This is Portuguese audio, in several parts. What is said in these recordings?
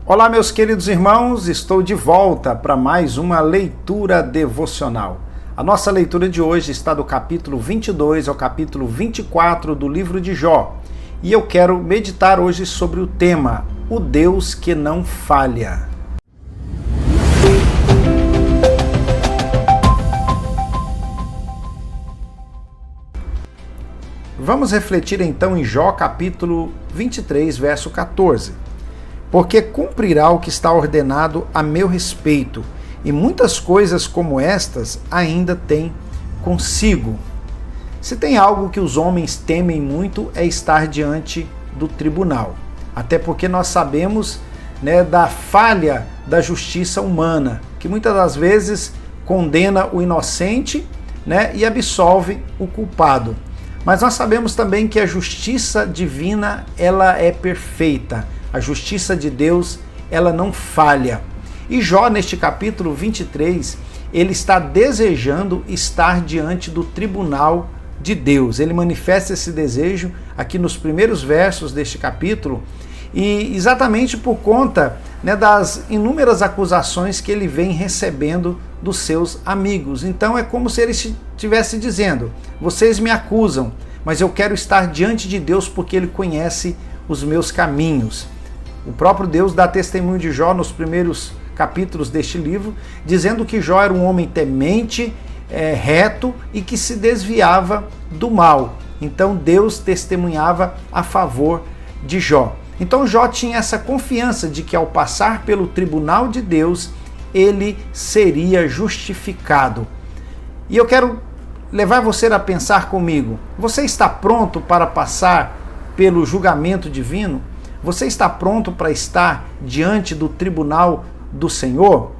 Olá, meus queridos irmãos, estou de volta para mais uma leitura devocional. A nossa leitura de hoje está do capítulo 22 ao capítulo 24 do livro de Jó. E eu quero meditar hoje sobre o tema, o Deus que não falha. Vamos refletir então em Jó capítulo 23, verso 14. Porque cumprirá o que está ordenado a meu respeito, e muitas coisas como estas ainda tem consigo. Se tem algo que os homens temem muito é estar diante do tribunal. Até porque nós sabemos, da falha da justiça humana, que muitas das vezes condena o inocente, e absolve o culpado. Mas nós sabemos também que a justiça divina, ela é perfeita. A justiça de Deus, ela não falha. E Jó, neste capítulo 23, ele está desejando estar diante do tribunal de Deus. Ele manifesta esse desejo aqui nos primeiros versos deste capítulo, e exatamente por conta das inúmeras acusações que ele vem recebendo dos seus amigos. Então é como se ele estivesse dizendo: vocês me acusam, mas eu quero estar diante de Deus porque Ele conhece os meus caminhos. O próprio Deus dá testemunho de Jó nos primeiros capítulos deste livro, dizendo que Jó era um homem temente, reto e que se desviava do mal. Então Deus testemunhava a favor de Jó. Então Jó tinha essa confiança de que ao passar pelo tribunal de Deus, ele seria justificado. E eu quero levar você a pensar comigo: você está pronto para passar pelo julgamento divino? Você está pronto para estar diante do tribunal do Senhor?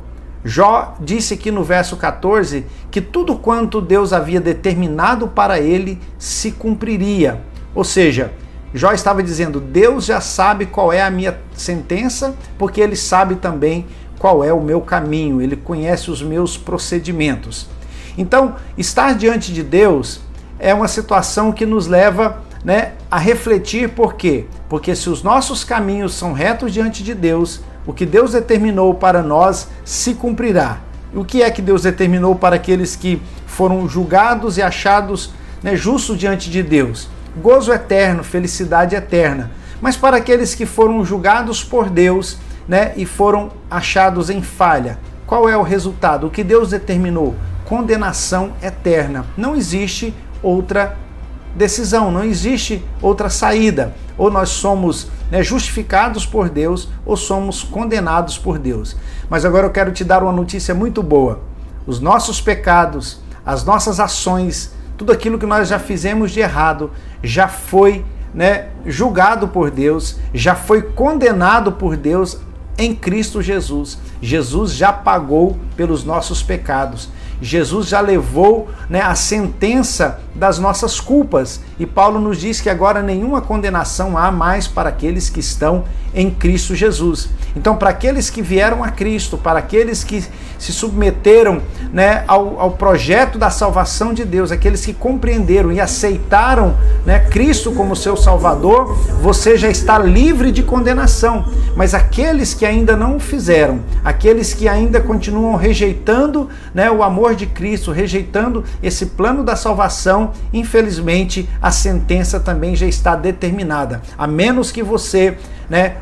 Jó disse aqui no verso 14 que tudo quanto Deus havia determinado para ele se cumpriria. Ou seja, Jó estava dizendo: Deus já sabe qual é a minha sentença, porque Ele sabe também qual é o meu caminho, Ele conhece os meus procedimentos. Então, estar diante de Deus é uma situação que nos leva a refletir. Por quê? Porque se os nossos caminhos são retos diante de Deus, o que Deus determinou para nós se cumprirá. O que é que Deus determinou para aqueles que foram julgados e achados justos diante de Deus? Gozo eterno, felicidade eterna. Mas para aqueles que foram julgados por Deus e foram achados em falha, qual é o resultado? O que Deus determinou? Condenação eterna. Não existe outra decisão, não existe outra saída. Ou nós somos justificados por Deus, ou somos condenados por Deus. Mas agora eu quero te dar uma notícia muito boa. Os nossos pecados, as nossas ações, tudo aquilo que nós já fizemos de errado, já foi julgado por Deus, já foi condenado por Deus em Cristo Jesus. Jesus já pagou pelos nossos pecados. Jesus já levou a sentença das nossas culpas. E Paulo nos diz que agora nenhuma condenação há mais para aqueles que estão em Cristo Jesus. Então, para aqueles que vieram a Cristo, para aqueles que se submeteram ao projeto da salvação de Deus, aqueles que compreenderam e aceitaram Cristo como seu Salvador, você já está livre de condenação. Mas aqueles que ainda não o fizeram, aqueles que ainda continuam rejeitando o amor de Cristo, rejeitando esse plano da salvação, infelizmente a sentença também já está determinada. A menos que você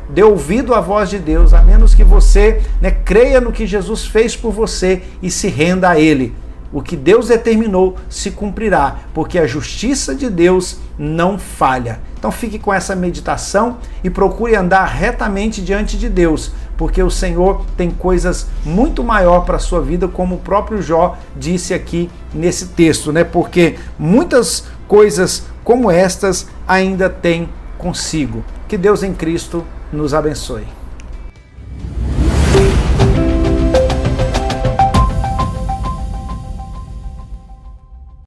dê ouvido à voz de Deus, a menos que você creia no que Jesus fez por você e se renda a Ele. O que Deus determinou se cumprirá, porque a justiça de Deus não falha. Então fique com essa meditação e procure andar retamente diante de Deus, porque o Senhor tem coisas muito maior para a sua vida, como o próprio Jó disse aqui nesse texto, porque muitas coisas como estas ainda tem consigo. Que Deus em Cristo nos abençoe.